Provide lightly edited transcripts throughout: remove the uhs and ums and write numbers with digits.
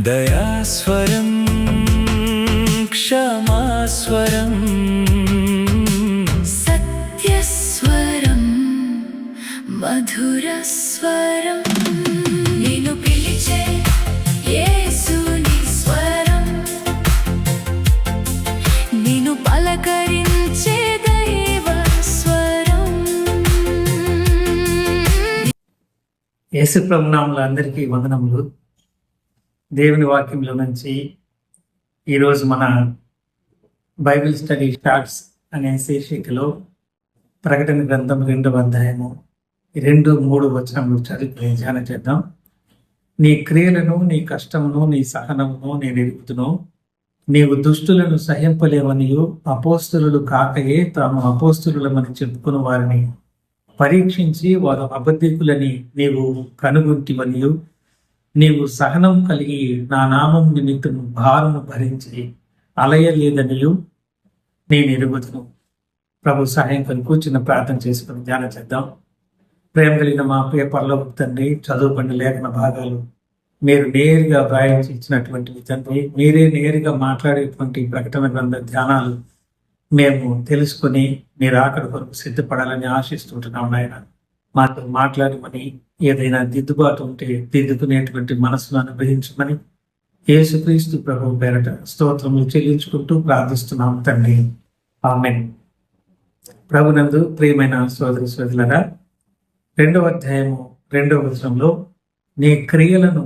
దయాస్వరం క్షమాస్వరం సత్యస్వరం మధురస్వరం నిన్ను పిలిచే యేసుని స్వరం నిన్ను పలకరించే దైవ స్వరం. యేసు ప్రభు నామములో అందరికీ వందనములు. దేవుని వాక్యంలో నుంచి ఈరోజు మన బైబిల్ స్టడీ స్టార్ట్స్ అనే శీర్షికలో ప్రకటన గ్రంథం 2వ అధ్యాయము 2-3 వచనములు చదివి ధ్యానం చేద్దాం. నీ క్రియలను, నీ కష్టమును, నీ సహనమును నేను ఎరుగుదును. నీవు దుష్టులను సహింపలేవనియు అపోస్తులు కాకయే తాము అపోస్తులమని చెప్పుకుని వారిని పరీక్షించి వారు అబద్ధికులని నీవు కనుగొంటివనియు నీవు సహనం కలిగి నా నామం నిమిత్తం భారము భరించి అలయలేదనియు నేను ఎరుగుదును. ప్రభు సహాయం కొరకు చిన్న ప్రార్థన చేసుకుని ధ్యానం చేద్దాం. ప్రేమ కలిగిన మా ప్రియ పరలోక తండ్రి, చదువుకున్న లేఖన భాగాలు మీరు నేరుగా వ్రాయించి ఇచ్చినటువంటి తండ్రి, మీరే నేరుగా మాట్లాడేటువంటి ప్రకటన గ్రంథ ధ్యానాలు మేము తెలుసుకొని మీరు ఆఖరి కొరకు సిద్ధపడాలని ఆశిస్తుంటున్నాం. నాయన మాతో మాట్లాడమని, ఏదైనా దిద్దుబాటు ఉంటే దిద్దుకునేటువంటి మనసును అనుగ్రహించమని యేసుక్రీస్తు ప్రభువు పేరట స్తోత్రములు చెల్లించుకుంటూ ప్రార్థిస్తున్నాం తండ్రి, ఆమేన్. ప్రభునందు ప్రియమైన సోదరి సోదరులారా, 2వ అధ్యాయము 2వ వచనంలో నీ క్రియలను,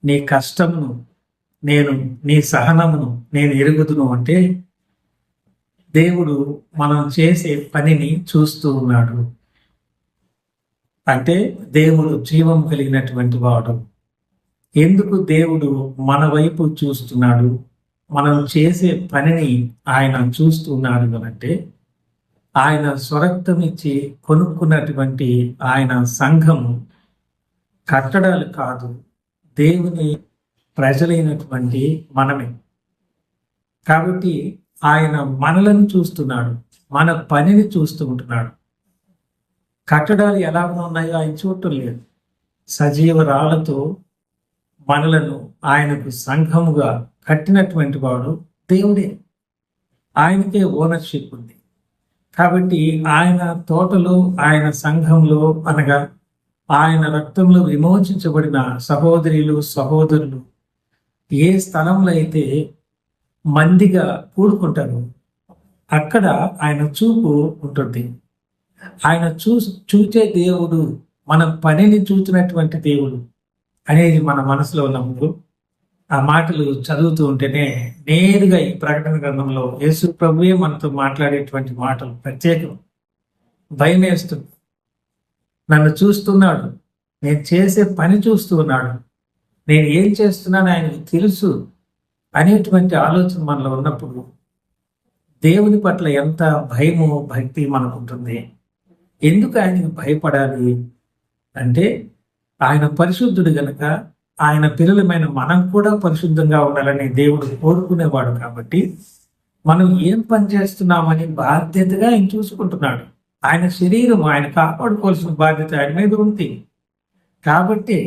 నీ కష్టమును, నీ సహనమును నేను ఎరుగుదును అంటే దేవుడు మనం చేసే పనిని చూస్తూ ఉన్నాడు. అంటే దేవుడు జీవం కలిగినటువంటి వాడు. ఎందుకు దేవుడు మన వైపు చూస్తున్నాడు, మనం చేసే పనిని ఆయన చూస్తున్నాడు అంటే ఆయన స్వరక్తం ఇచ్చి కొనుక్కున్నటువంటి ఆయన సంఘము కట్టడాలు కాదు, దేవుని ప్రజలైనటువంటి మనమే. కాబట్టి ఆయన మనలను చూస్తున్నాడు, మన పనిని చూస్తూ ఉంటున్నాడు. కట్టడాలు ఎలా ఉన్నాయో ఆయన చూడటం లేదు. సజీవ రాళ్లతో మనలను ఆయనకు సంఘముగా కట్టినటువంటి వాడు దేవుడే. ఆయనకే ఓనర్షిప్ ఉంది. కాబట్టి ఆయన తోటలో, ఆయన సంఘంలో, అనగా ఆయన రక్తంలో విమోచించబడిన సహోదరులు సహోదరులు ఏ స్థలంలో అయితే మందిగా కూడుకుంటారు అక్కడ ఆయన చూపు ఉంటుంది. ఆయన చూచే దేవుడు, మన పనిని చూచినటువంటి దేవుడు అనేది మన మనసులో ఉన్నప్పుడు ఆ మాటలు చదువుతూ ఉంటేనే నేరుగా ఈ ప్రకటన గ్రంథంలో యేసు ప్రభువే మనతో మాట్లాడేటువంటి మాటలు ప్రత్యేకం. భయం వేస్తుంది. నన్ను చూస్తున్నాడు, నేను చేసే పని చూస్తూ ఉన్నాడు, నేను ఏం చేస్తున్నాను ఆయనకు తెలుసు అనేటువంటి ఆలోచన మనలో ఉన్నప్పుడు దేవుని పట్ల ఎంత భయము, భక్తి మనకు ఉంటుంది. ఎందుకు ఆయనకు భయపడాలి అంటే ఆయన పరిశుద్ధుడు గనక ఆయన పిల్లలమైన మనం కూడా పరిశుద్ధంగా ఉండాలని దేవుడు కోరుకునేవాడు. కాబట్టి మనం ఏం పని చేస్తున్నామని బాధ్యతగా ఆయన చూసుకుంటున్నాడు. ఆయన శరీరం ఆయన కాపాడుకోవాల్సిన బాధ్యత ఆయన మీద ఉంది. కాబట్టి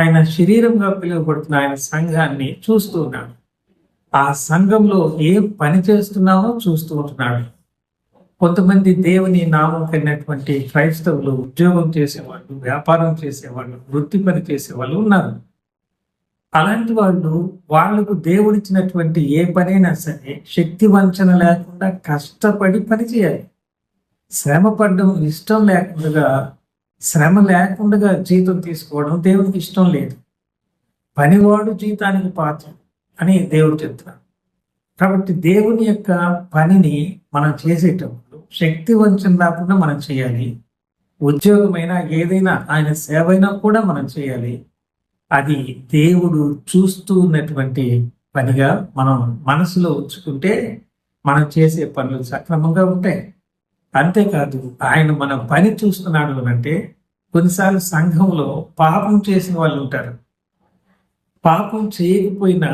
ఆయన శరీరంగా పిలువబడుతున్న ఆయన సంఘాన్ని చూస్తూ ఉన్నాడు. ఆ సంఘంలో ఏం పని చేస్తున్నామో చూస్తూ ఉంటున్నాడు. కొంతమంది దేవుని నామం కలిగినటువంటి క్రైస్తవులు ఉద్యోగం చేసేవాళ్ళు, వ్యాపారం చేసేవాళ్ళు, వృత్తి పని చేసేవాళ్ళు ఉన్నారు. అలాంటి వాళ్లకు దేవుడిచ్చినటువంటి ఏ పనైనా సరే శక్తి వంచన లేకుండా కష్టపడి పని చేయాలి. శ్రమ పడడం ఇష్టం లేకుండా, శ్రమ లేకుండా జీతం తీసుకోవడం దేవునికి ఇష్టం లేదు. పనివాడు జీతానికి పాత్ర అని దేవుడు చెప్తున్నాడు. కాబట్టి దేవుని యొక్క పనిని మనం చేసేటప్పుడు శక్తి వంచన లేకుండా మనం చేయాలి. ఉద్యోగమైనా ఏదైనా ఆయన సేవ అయినా కూడా మనం చేయాలి. అది దేవుడు చూస్తూ ఉన్నటువంటి పనిగా మనం మనసులో ఉంచుకుంటే మనం చేసే పనులు సక్రమంగా ఉంటాయి. అంతేకాదు ఆయన మన పని చూస్తున్నాడు అంటే కొన్నిసార్లు సంఘంలో పాపం చేసిన వాళ్ళు ఉంటారు. పాపం చేయకపోయినా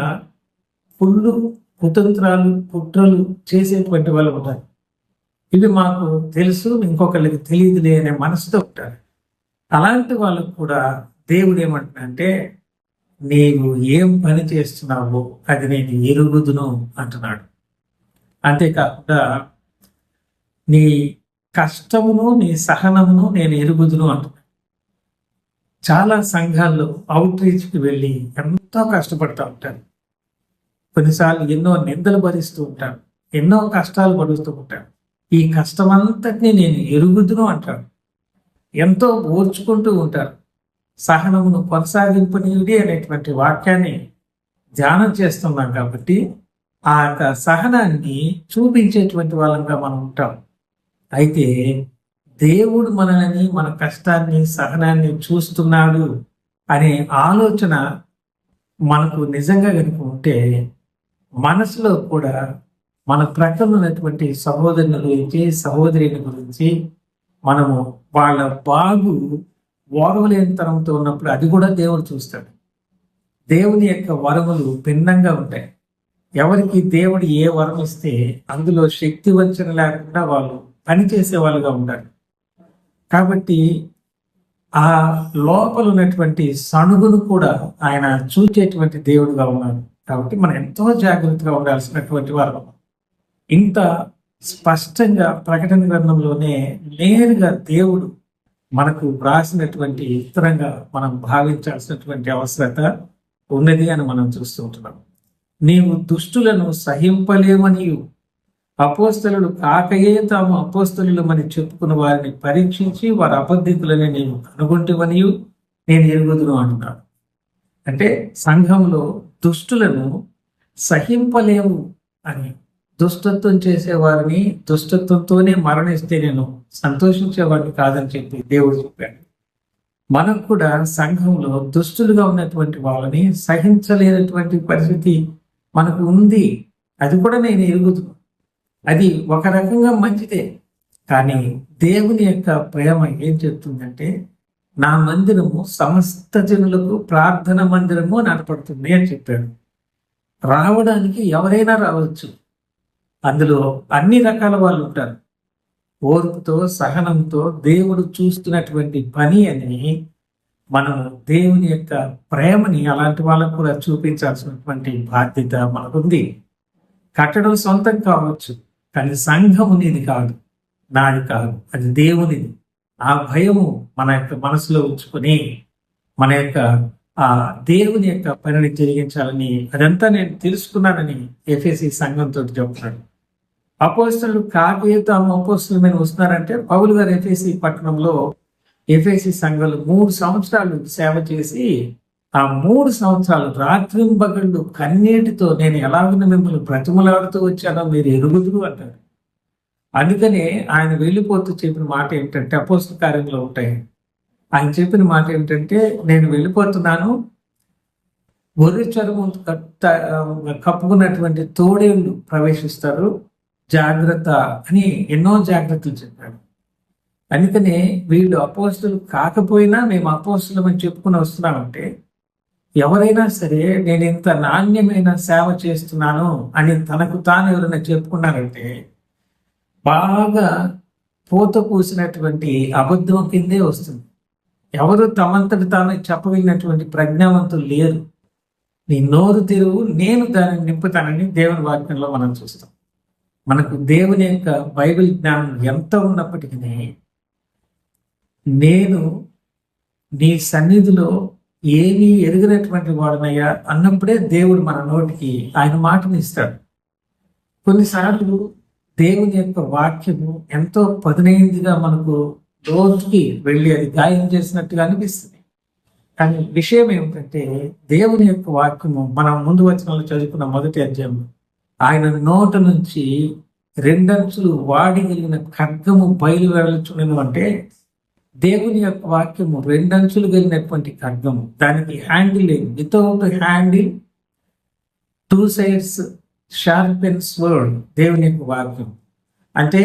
పుళ్ళు, కుతంత్రాలు, కుట్రలు చేసేటువంటి వాళ్ళు ఉంటారు. ఇవి మాకు తెలుసు, ఇంకొకరికి తెలియదులే అనే మనసుతో ఉంటారు. అలాంటి వాళ్ళకు కూడా దేవుడు ఏమంటున్నాడంటే నీవు ఏం పని చేస్తున్నావో అది నేను ఎరుగుదును అంటున్నాడు. అంతేకాకుండా నీ కష్టమును నీ సహనమును నేను ఎరుగుదును అంటున్నాడు. చాలా సంఘాల్లో అవుట్ రీచ్కి వెళ్ళి ఎంతో కష్టపడుతూ ఉంటారు. కొన్నిసార్లు ఎన్నో నిందలు భరిస్తూ ఉంటారు, ఎన్నో కష్టాలు పడుతూ ఉంటారు. ఈ కష్టమంతటిని నేను ఎరుగుదును అంటాడు. ఎంతో ఓర్చుకుంటూ ఉంటారు. సహనమును కొనసాగింపునీయుడి అనేటువంటి వాక్యాన్ని ధ్యానం చేస్తున్నాం కాబట్టి ఆ యొక్క సహనాన్ని చూపించేటువంటి వాళ్ళంగా మనం ఉంటాం. అయితే దేవుడు మనల్ని, మన కష్టాన్ని, సహనాన్ని చూస్తున్నాడు అనే ఆలోచన మనకు నిజంగా కనుక ఉంటే మనసులో కూడా మన ప్రక్కన ఉన్నటువంటి సహోదరుని గురించి, సహోదరుని గురించి మనము వాళ్ళ బాగు ఓర్వలేనితనంతో ఉన్నప్పుడు అది కూడా దేవుడు చూస్తాడు. దేవుని యొక్క వరములు భిన్నంగా ఉంటాయి. ఎవరికి దేవుడు ఏ వరం ఇస్తే అందులో శక్తి వంచన లేకుండా వాళ్ళు పనిచేసే వాళ్ళుగా ఉంటారు. కాబట్టి ఆ లోపల ఉన్నటువంటి సణుగును కూడా ఆయన చూచేటువంటి దేవుడుగా ఉన్నాడు. కాబట్టి మనం ఎంతో జాగ్రత్తగా ఉండాల్సినటువంటి వారు. ఇంత స్పష్టంగా ప్రకటన గ్రంథంలోనే నేరుగా దేవుడు మనకు వ్రాసినటువంటి ఉత్తరంగా మనం భావించాల్సినటువంటి అవసరత ఉన్నది అని మనం చూస్తుంటున్నాం. నీవు దుష్టులను సహింపలేమనియు అపోస్తలులు కాకయే తాము అపోస్తలులమని చెప్పుకున్న వారిని పరీక్షించి వారి అబద్ధికులని నేను కనుగొంటివనియు నేను ఎరుగుదును అంటున్నాడు. అంటే సంఘంలో దుష్టులను సహింపలేము అని, దుష్టత్వం చేసేవారిని దుష్టత్వంతోనే మరణిస్తే నేను సంతోషించేవాడిని కాదని చెప్పి దేవుడు చెప్పాడు. మనకు కూడా సంఘంలో దుష్టులుగా ఉన్నటువంటి వాళ్ళని సహించలేనటువంటి పరిస్థితి మనకు ఉంది. అది కూడా నేను ఎరుగుతున్నాను. అది ఒక రకంగా మంచిదే. కానీ దేవుని యొక్క ప్రేమ ఏం చెప్తుందంటే, నా మందిరము సమస్త జనులకు ప్రార్థన మందిరము నడపడుతుంది అని చెప్పాడు. రావడానికి ఎవరైనా రావచ్చు. అందులో అన్ని రకాల వాళ్ళు ఉంటారు. ఓర్పుతో, సహనంతో దేవుడు చూస్తున్నటువంటి పని అని మనము దేవుని యొక్క ప్రేమని అలాంటి వాళ్ళకు కూడా చూపించాల్సినటువంటి బాధ్యత మనకుంది. కట్టడం సొంతం కావచ్చు, కానీ సంఘము నీది కాదు, నాది కాదు, అది దేవునిది. ఆ భయము మన యొక్క మనసులో ఉంచుకొని మన యొక్క ఆ దేవుని యొక్క పనిని జరిగించాలని, అదంతా నేను తెలుసుకున్నానని ఎఫెసీ సంఘంతో చెప్తున్నాడు. అపోస్తలులు కాకయే తాము అపోస్తలుల మీద వస్తున్నారంటే, పౌలు గారు ఎఫెసీ పట్టణంలో ఎఫెసీ సంఘాలు 3 సంవత్సరాలు సేవ చేసి ఆ 3 సంవత్సరాలు రాత్రింబగళ్ళు కన్నీటితో నేను ఎలాగైనా మిమ్మల్ని బ్రతిమలాడుతూ వచ్చానో మీరు ఎరుగుదురు అంటారు. అందుకనే ఆయన వెళ్ళిపోతూ చెప్పిన మాట ఏంటంటే, అపోస్తల కార్యంలో ఉంటాయి. ఆయన చెప్పిన మాట ఏంటంటే, నేను వెళ్ళిపోతున్నాను, గొర్రె చర్మం కప్పుకున్నటువంటి తోడేళ్ళు ప్రవేశిస్తారు, జాగ్రత్త అని ఎన్నో జాగ్రత్తలు చెప్పాడు. అందుకనే వీళ్ళు అపోస్తలు కాకపోయినా మేము అపోస్తలమని చెప్పుకుని వస్తున్నామంటే, ఎవరైనా సరే నేను ఇంత నాణ్యమైన సేవ చేస్తున్నాను అని తనకు తాను ఎవరైనా చెప్పుకున్నారంటే బాగా పూత పూసినటువంటి అబద్ధం కిందే వస్తుంది. ఎవరు తమంతటి తాను చెప్పగలిగినటువంటి ప్రజ్ఞావంతులు లేరు. నీ నోరు తెరువు, నేను దానిని నింపుతానని దేవుని వాక్యంలో మనం చూస్తాం. మనకు దేవుని యొక్క బైబిల్ జ్ఞానం ఎంత ఉన్నప్పటికీ నేను నీ సన్నిధిలో ఏమీ ఎరిగినటువంటి వాడనయ్యా అన్నప్పుడే దేవుడు మన నోటికి ఆయన మాటని ఇస్తాడు. కొన్నిసార్లు దేవుని యొక్క వాక్యము ఎంతో పదునైందిగా మనకు రోజుకి వెళ్ళి అది గాయం చేసినట్టుగా అనిపిస్తుంది. కానీ విషయం ఏమిటంటే, దేవుని యొక్క వాక్యము మనం ముందు వచనంలో చదువుకున్న మొదటి అధ్యాయం, ఆయన నోట నుంచి 2 అంచులు వాడిగలిగిన ఖడ్గము బయలువెళ్ళచును అంటే, దేవుని యొక్క వాక్యము 2 అంచులు కలిగినటువంటి ఖడ్గము. దానికి హ్యాండిల్ లేదు. Without handle 2 sides sharpen sword. దేవుని యొక్క వాక్యం అంటే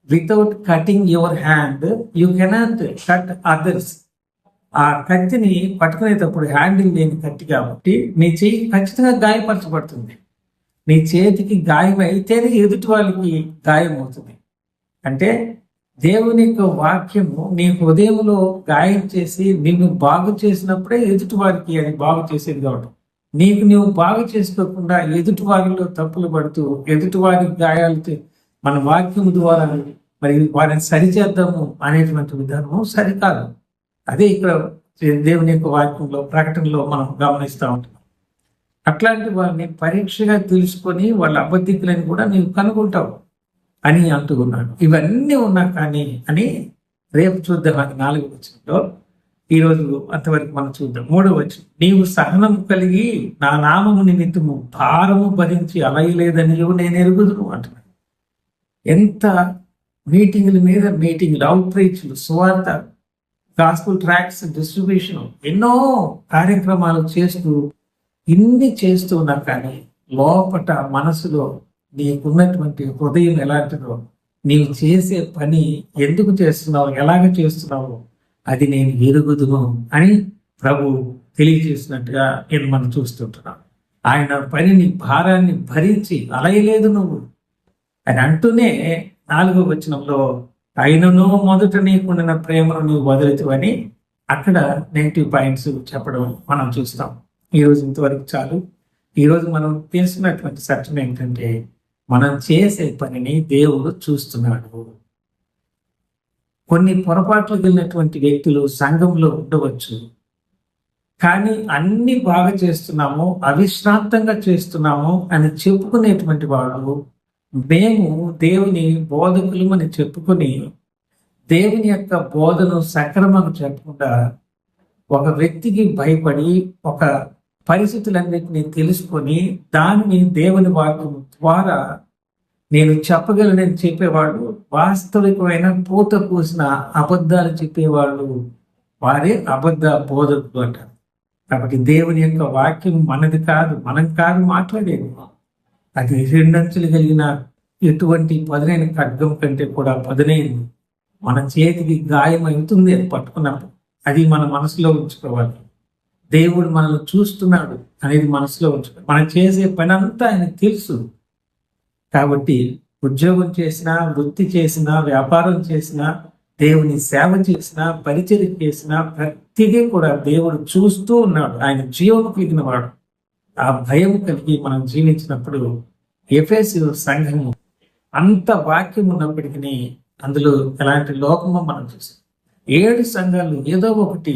without cutting your hand you cannot cut others. ఆ కత్తిని పట్టుకునేటప్పుడు హ్యాండిల్ లేని కత్తి కాబట్టి నీ చెయ్యి ఖచ్చితంగా గాయపరచబడుతుంది. నీ చేతికి గాయం అయితేనే ఎదుటి వాళ్ళకి గాయం అవుతుంది. అంటే దేవుని యొక్క వాక్యము నీ హృదయంలో గాయం చేసి నిన్ను బాగు చేసినప్పుడే ఎదుటి వారికి అది బాగు చేసేది కావడం. నీకు నువ్వు బాగు చేసుకోకుండా ఎదుటి వారిలో తప్పులు పడుతూ ఎదుటి వారికి గాయాలు మన వాక్యం ద్వారా మరి వారిని సరిచేద్దాము అనేటువంటి విధానము సరికాదు. అదే ఇక్కడ దేవుని యొక్క వాక్యంలో ప్రకటనలో మనం గమనిస్తూ ఉంటాం. అట్లాంటి వారిని పరీక్షగా తెలుసుకొని వాళ్ళ అబద్ధికులని కూడా నీవు కనుగొంటావు అని అంటూ ఉన్నాడు. ఇవన్నీ ఉన్నా కానీ అని రేపు చూద్దాం. అది 4వ వచనంలో, ఈరోజు అంతవరకు మనం చూద్దాం. 3వ వచనం, నీవు సహనం కలిగి నా నామము నిమిత్తము భారము భరించి అలయలేదని నేను ఎరుగుదును అంటున్నాడు. ఎంత మీటింగుల మీద మీటింగులు, అవుట్ రీచ్లు, సువార్త, గాస్పుల్ ట్రాక్స్ డిస్ట్రిబ్యూషన్, ఎన్నో కార్యక్రమాలు చేస్తూ ఇన్ని చేస్తూ ఉన్నా కానీ లోపట మనసులో నీకున్నటువంటి హృదయం ఎలాంటిదో, నీవు చేసే పని ఎందుకు చేస్తున్నావు, ఎలాగ చేస్తున్నావు అది నేను ఎరుగుదును అని ప్రభు తెలియజేసినట్టుగా నేను మనం చూస్తుంటున్నాం. ఆయన పనిని భారాన్ని భరించి అలయలేదు నువ్వు అని అంటూనే 4వ వచనంలో అయినను మొదట నీకుండిన ప్రేమను నువ్వు వదిలితువని అక్కడ నెగిటివ్ పాయింట్స్ చెప్పడం మనం చూస్తాం. ఈరోజు ఇంతవరకు చాలు. ఈరోజు మనం తెలుసుకున్నటువంటి సత్యం ఏంటంటే మనం చేసే పనిని దేవుడు చూస్తున్నాడు. కొన్ని పొరపాట్లు వెళ్ళినటువంటి వ్యక్తులు సంఘంలో ఉండవచ్చు, కానీ అన్ని బాగా చేస్తున్నాము, అవిశ్రాంతంగా చేస్తున్నాము అని చెప్పుకునేటువంటి వాళ్ళు మేము దేవుని బోధకులు అని చెప్పుకొని దేవుని యొక్క బోధను సక్రమంగా చెప్పకుండా ఒక వ్యక్తికి భయపడి ఒక పరిస్థితులన్నింటినీ తెలుసుకొని దాన్ని దేవుని వాక్యం ద్వారా నేను చెప్పగలనని చెప్పేవాడు, వాస్తవికమైన పూత పూసిన అబద్ధాలు చెప్పేవాళ్ళు వారే అబద్ధ బోధకులు అంటారు. కాబట్టి దేవుని యొక్క వాక్యం మనది కాదు, మనం కాదు మాట్లాడేది. అది 2 అంచులు కలిగిన ఎటువంటి పదునైన ఖడ్గం కంటే కూడా పదునైంది. మన చేతికి గాయం అవుతుంది అది పట్టుకున్నప్పుడు. అది మన మనసులో ఉంచుకోవాలి. దేవుడు మనల్ని చూస్తున్నాడు అనేది మనసులో ఉంచుకోవాలి. మనం చేసే పని అంతా ఆయనకు తెలుసు. కాబట్టి ఉద్యోగం చేసినా, వృత్తి చేసినా, వ్యాపారం చేసినా, దేవుని సేవ చేసినా, పరిచర్య చేసినా ప్రతిదీ కూడా దేవుడు చూస్తూ ఉన్నాడు. ఆయన జీవం కలిగిన వాడు. ఆ భయం కలిగి మనం జీవించినప్పుడు ఎఫెసు సంఘము అంత వాక్యం ఉన్నప్పటికీ అందులో ఎలాంటి లోపమో మనం చూసాం. 7 సంఘాలు ఏదో ఒకటి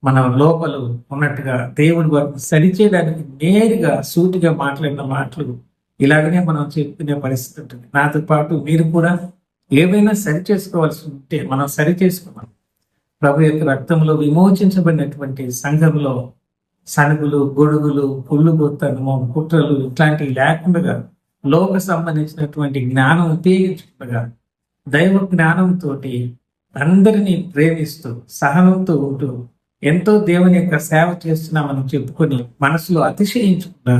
మన లోపల ఉన్నట్టుగా దేవుడి వారిని సరిచేయడానికి నేరుగా సూటిగా మాట్లాడిన మాటలు ఇలాగనే మనం చెప్పుకునే పరిస్థితి ఉంటుంది. నాతో పాటు మీరు కూడా ఏవైనా సరి చేసుకోవాల్సి ఉంటే మనం సరి చేసుకోవాలి. ప్రభు యొక్క రక్తంలో విమోచించబడినటువంటి సంఘంలో సనుగులు, గొడుగులు, కుళ్ళు గొత్తనము, కుట్రలు ఇట్లాంటివి లేకుండా లోక సంబంధించినటువంటి జ్ఞానం ఉపయోగించుకుంటగా దైవ జ్ఞానంతో అందరినీ ప్రేమిస్తూ సహనంతో ఉంటూ ఎంతో దేవుని యొక్క సేవ చేస్తున్నామని చెప్పుకొని మనసులో అతిశయించకుండా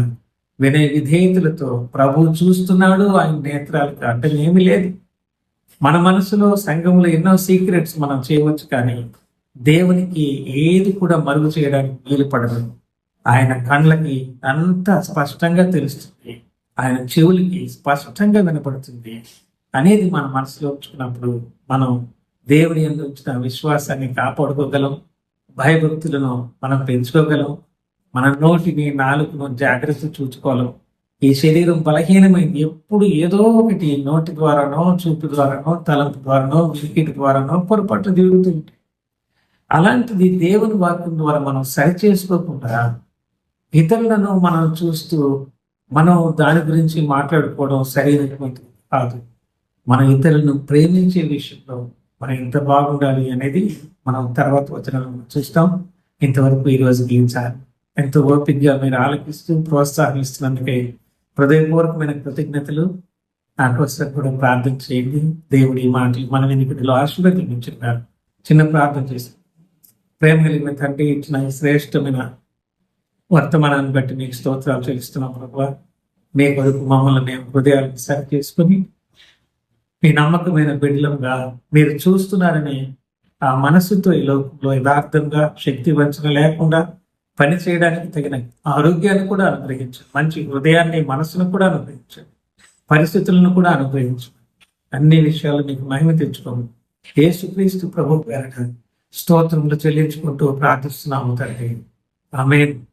వినయ విధేయతలతో ప్రభు చూస్తున్నాడు, ఆయన నేత్రాలకు అడ్డం ఏమీ లేదు. మన మనసులో సంఘంలో ఎన్నో సీక్రెట్స్ మనం చేయవచ్చు, కానీ దేవునికి ఏది కూడా మరుగు చేయడానికి వీలు పడదు. ఆయన కళ్ళకి అంత స్పష్టంగా తెలుస్తుంది, ఆయన చెవులకి స్పష్టంగా వినపడుతుంది అనేది మన మనసులో ఉంచుకున్నప్పుడు మనం దేవుని యందు ఉంచిన విశ్వాసాన్ని కాపాడుకోగలం, భయభక్తులను మనం పెంచుకోగలం, మన నోటిని, నాలుకను జాగ్రత్త చూసుకోగలం. ఈ శరీరం బలహీనమైంది. ఎప్పుడు ఏదో ఒకటి నోటి ద్వారానో, చూపు ద్వారానో, తలంపు ద్వారానో, వినికిడి ద్వారానో పొరపాట్లు జరుగుతుంది. అలాంటిది దేవుని వాక్యం ద్వారా మనం సరి చేసుకోకుండా ఇతరులను మనం చూస్తూ మనం దాని గురించి మాట్లాడుకోవడం సరైనటువంటిది కాదు. మనం ఇతరులను ప్రేమించే విషయంలో మనం ఎంత బాగుండాలి అనేది మనం తర్వాత వచనాలను చూస్తాం. ఇంతవరకు ఈరోజు గీయించాలి. ఎంతో ఓపికగా మీరు ఆలకిస్తూ ప్రోత్సాహిస్తున్నందుకే హృదయపూర్వకమైన కృతజ్ఞతలు. నా కోసం కూడా ప్రార్థన చేయండి. దేవుడి మాటలు మన వెనుకటిలో ఆశీర్వదించున్నారు. చిన్న ప్రార్థన చేసి, ప్రేమ కలిగిన తండ్రి, ఇచ్చిన శ్రేష్టమైన వర్తమానాన్ని బట్టి మీకు స్తోత్రాలు చెల్లిస్తున్నాం ప్రభువా. మీ కొరకు మమ్మల్ని మేము హృదయాలను సరి చేసుకుని మీ నమ్మకమైన బిడ్డలంగా మీరు చూస్తున్నారని ఆ మనసుతో ఈ లోకంలో యథార్థంగా శక్తి వంచన లేకుండా పని చేయడానికి తగిన ఆరోగ్యాన్ని కూడా అనుగ్రహించండి. మంచి హృదయాన్ని, మనసును కూడా అనుగ్రహించండి. పరిస్థితులను కూడా అనుగ్రహించండి. అన్ని విషయాలు మీకు మహిమ తెచ్చుకోండి. యేసుక్రీస్తు ప్రభు పేరట స్తోత్రములు చెల్లించుకుంటూ ప్రార్థిస్తున్నాము తండ్రి. ఆమేన్.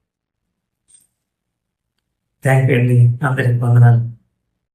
థ్యాంక్ యూ అండి. అందరికి వందనాలు.